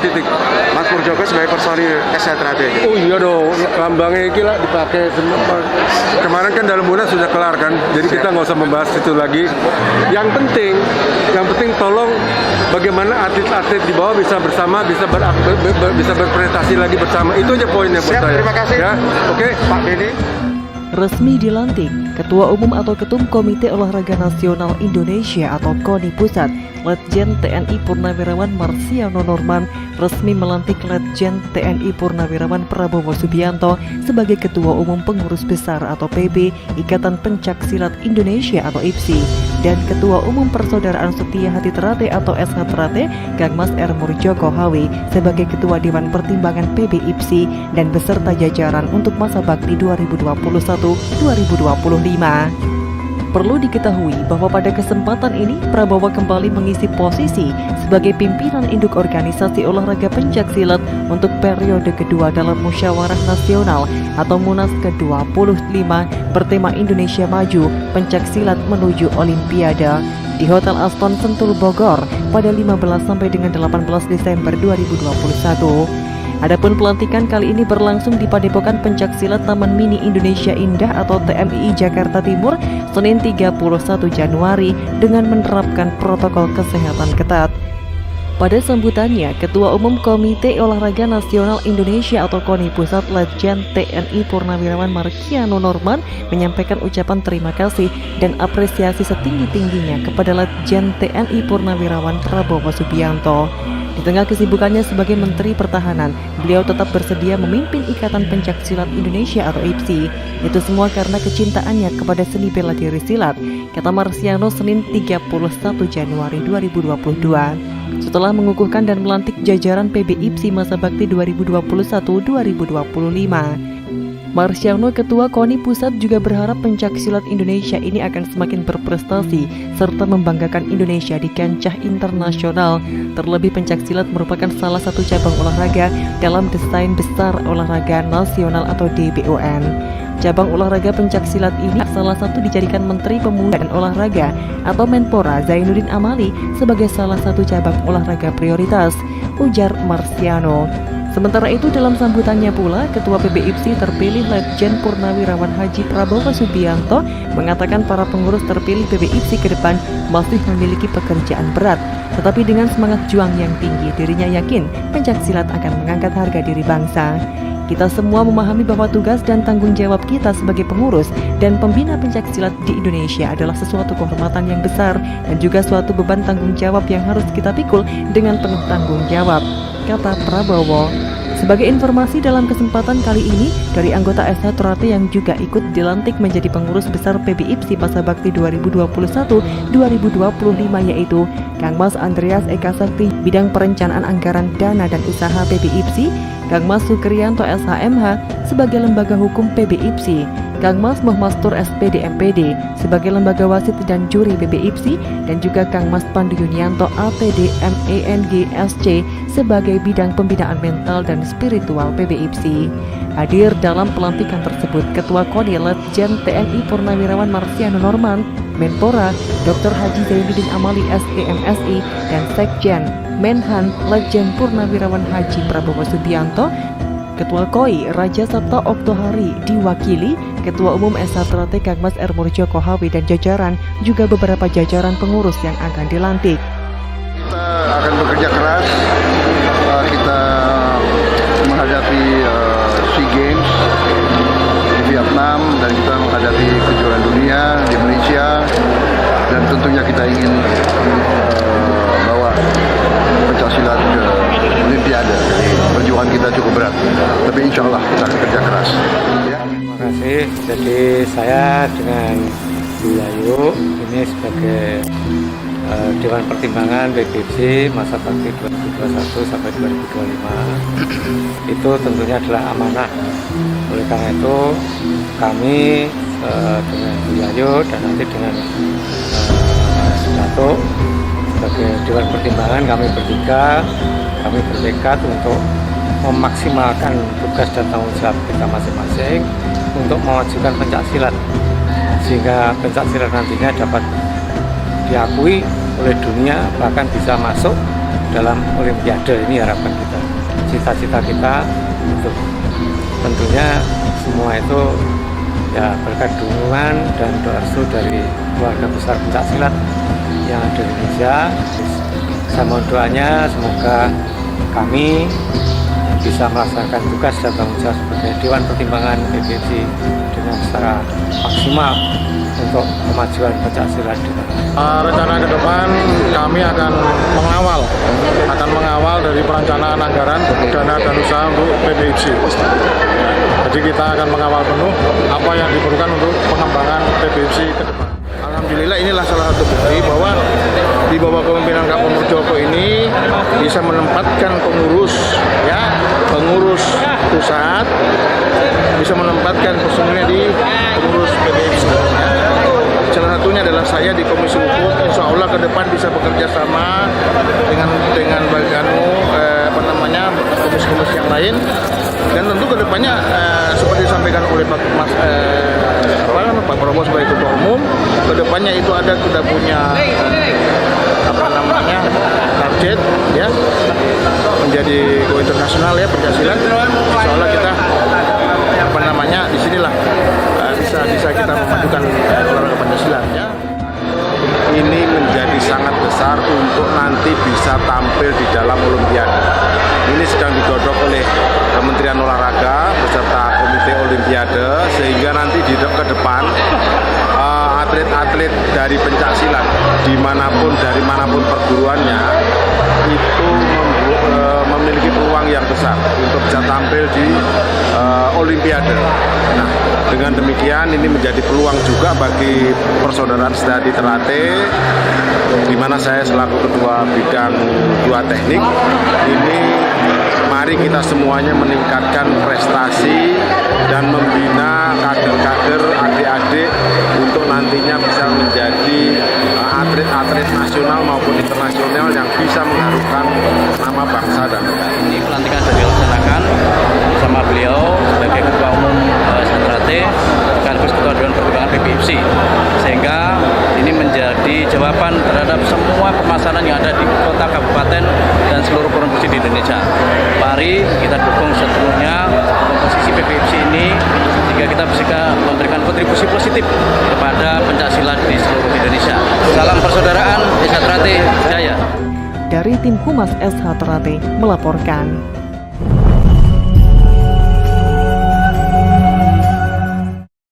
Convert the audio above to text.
titik Mas Purjoko sebagai personil SHTRT gitu. Oh iya dong, lambangnya iki lah dipakai semua. Kemarin kan dalam munas sudah kelar kan, jadi kita nggak usah membahas itu lagi. Yang penting tolong bagaimana atlet-atlet di bawah bisa bersama, bisa berprestasi lagi bersama. Itu aja poinnya buat Siap, saya. terima kasih. Ya, oke. Pak Denny. Resmi dilantik, Ketua Umum atau Ketum Komite Olahraga Nasional Indonesia atau KONI Pusat, Letjen TNI Purnawirawan Marsiano Norman resmi melantik Letjen TNI Purnawirawan Prabowo Subianto sebagai Ketua Umum Pengurus Besar atau PB Ikatan Pencaksilat Indonesia atau IPSI dan Ketua Umum Persaudaraan Setia Hati Terate atau SHTRate Kang Mas R. Murjoko HW sebagai Ketua Dewan Pertimbangan PB IPSI dan beserta jajaran untuk masa bakti 2021-2025. Perlu diketahui bahwa pada kesempatan ini Prabowo kembali mengisi posisi sebagai pimpinan induk organisasi olahraga pencaksilat untuk periode kedua dalam Musyawarah Nasional atau Munas ke-25 bertema Indonesia Maju Pencaksilat Menuju Olimpiade di Hotel Aston Sentul Bogor pada 15 sampai dengan 18 Desember 2021. Adapun pelantikan kali ini berlangsung di Padepokan Pencaksilat Taman Mini Indonesia Indah atau TMII Jakarta Timur, Senin 31 Januari dengan menerapkan protokol kesehatan ketat. Pada sambutannya, Ketua Umum Komite Olahraga Nasional Indonesia atau KONI Pusat Letjen TNI Purnawirawan Marsiano Norman menyampaikan ucapan terima kasih dan apresiasi setinggi-tingginya kepada Letjen TNI Purnawirawan Prabowo Subianto. Di tengah kesibukannya sebagai Menteri Pertahanan, beliau tetap bersedia memimpin Ikatan Pencaksilat Indonesia atau IPSI. Itu semua karena kecintaannya kepada seni bela diri silat, kata Marsiano Senin 31 Januari 2022. Setelah mengukuhkan dan melantik jajaran PB IPSI masa bakti 2021-2025. Marsiano, Ketua KONI Pusat, juga berharap pencaksilat Indonesia ini akan semakin berprestasi serta membanggakan Indonesia di kancah internasional. Terlebih pencaksilat merupakan salah satu cabang olahraga dalam Desain Besar Olahraga Nasional atau DBON. Cabang olahraga pencaksilat ini salah satu dijadikan Menteri Pemuda dan Olahraga atau Menpora Zainuddin Amali sebagai salah satu cabang olahraga prioritas, ujar Marsiano. Sementara itu dalam sambutannya pula, Ketua PB IPSI terpilih Letjen Purnawirawan Haji Prabowo Subianto mengatakan para pengurus terpilih PB IPSI ke depan masih memiliki pekerjaan berat, tetapi dengan semangat juang yang tinggi dirinya yakin pencaksilat akan mengangkat harga diri bangsa. Kita semua memahami bahwa tugas dan tanggung jawab kita sebagai pengurus dan pembina pencaksilat di Indonesia adalah sesuatu kehormatan yang besar dan juga suatu beban tanggung jawab yang harus kita pikul dengan penuh tanggung jawab, kata Prabowo. Sebagai informasi dalam kesempatan kali ini, dari anggota SHTRate yang juga ikut dilantik menjadi pengurus besar PB IPSI masa bakti 2021-2025 yaitu Kang Mas Andreas Eka Sakti, Bidang Perencanaan Anggaran Dana dan Usaha PB IPSI, Kang Mas Sukriyanto SHMH sebagai lembaga hukum PB IPSI, Kang Mas Muhmastur SPD MPD sebagai lembaga wasit dan juri PB IPSI, dan juga Kang Mas Pandu Yunianto APD MENG SC sebagai bidang pembinaan mental dan spiritual PB IPSI. Hadir dalam pelantikan tersebut Ketua KONI Letjen TNI Purnawirawan Marsiano Norman, Menpora Dr. Haji Zainuddin Amali SEMSI, dan Sekjen Menhan Letjen Purnawirawan Haji Prabowo Subianto. Ketua KOI Raja Sabta Oktohari diwakili Ketua Umum SHTRate Kang Mas R. Murjoko HW dan jajaran, juga beberapa jajaran pengurus yang akan dilantik. Kita akan bekerja keras, kita menghadapi SEA Games di Vietnam dan kita menghadapi kejuaraan dunia di Malaysia, dan tentunya kita ingin bawa pencaksilat ke Olimpiade. Perjuangan kita cukup berat, tapi insya Allah kita akan kerja keras. Ya. Terima kasih. Jadi saya dengan Bu Yayu ini sebagai Dewan Pertimbangan PBIPSI masa bakti 2021 sampai 2025 itu tentunya adalah amanah. Oleh karena itu kami dengan Bu Yayu dan nanti dengan Dato sebagai Dewan Pertimbangan, kami bertiga, kami bertekad untuk memaksimalkan tugas dan tanggung jawab kita masing-masing untuk memajukan pencaksilat sehingga pencaksilat nantinya dapat diakui oleh dunia, bahkan bisa masuk dalam Olimpiade. Ini harapan kita, cita-cita kita untuk tentunya semua itu ya berkat dukungan dan doa restu dari keluarga besar pencaksilat yang ada di Indonesia. Saya mohon doanya semoga kami bisa melaksanakan tugas dan tanggung jawab sebagai Dewan Pertimbangan PBFC dengan secara maksimal untuk kemajuan pencaksilat di tanah air. Rencana ke depan kami akan mengawal dari perencanaan anggaran, dana dan usaha untuk PBFC. Jadi kita akan mengawal penuh apa yang diperlukan untuk pengembangan PBFC ke depan. Alhamdulillah inilah salah satu bukti bahwa di bawah kepemimpinan Kak Purwojoko ini bisa menempatkan pengurus pusat, bisa menempatkan personilnya di pengurus PBFC. Salah satunya adalah saya di Komisi Hukum. Insya Allah ke depan bisa bekerja sama dengan komisi-komisi yang lain. Dan tentu ke depannya seperti disampaikan oleh Pak Prabowo sebagai Ketua Umum, ke depannya itu kita punya target ya menjadi go internasional ya pencaksilat. Insya Allah kita disinilah bisa kita memajukan olahraga pencaksilat ya. Ini menjadi sangat besar untuk nanti bisa tampil di dalam Olimpiade. Ini sedang digodok oleh Kementerian Olahraga beserta Komite Olimpiade, sehingga nanti ke depan atlet-atlet dari pencaksilat dari manapun perguruannya itu memiliki peluang yang besar untuk bisa tampil di Olimpiade. Nah, dengan demikian ini menjadi peluang juga bagi persaudaraan Sedaadi Ternate, di mana saya selaku ketua bidang dua teknik ini. Mari kita semuanya meningkatkan prestasi dan membina kader-kader adik-adik untuk nantinya bisa menjadi atlet-atlet nasional maupun internasional yang bisa mengharumkan nama bangsa dan negara. Ini pelantikan sudah dilaksanakan bersama beliau sebagai Ketua Umum Ternate sekaligus Ketua Dewan Pertimbangan PBFC, sehingga ini menjadi jawaban terhadap semua permasalahan yang ada di kota, kabupaten, dan seluruh provinsi di Indonesia. Mari kita dukung sepenuhnya komposisi PBFC ini sehingga kita bisa memberikan kontribusi positif kepada pencaksilat di seluruh Indonesia. Salam persaudaraan SH Ternate Jaya. Dari tim Humas SH Ternate melaporkan.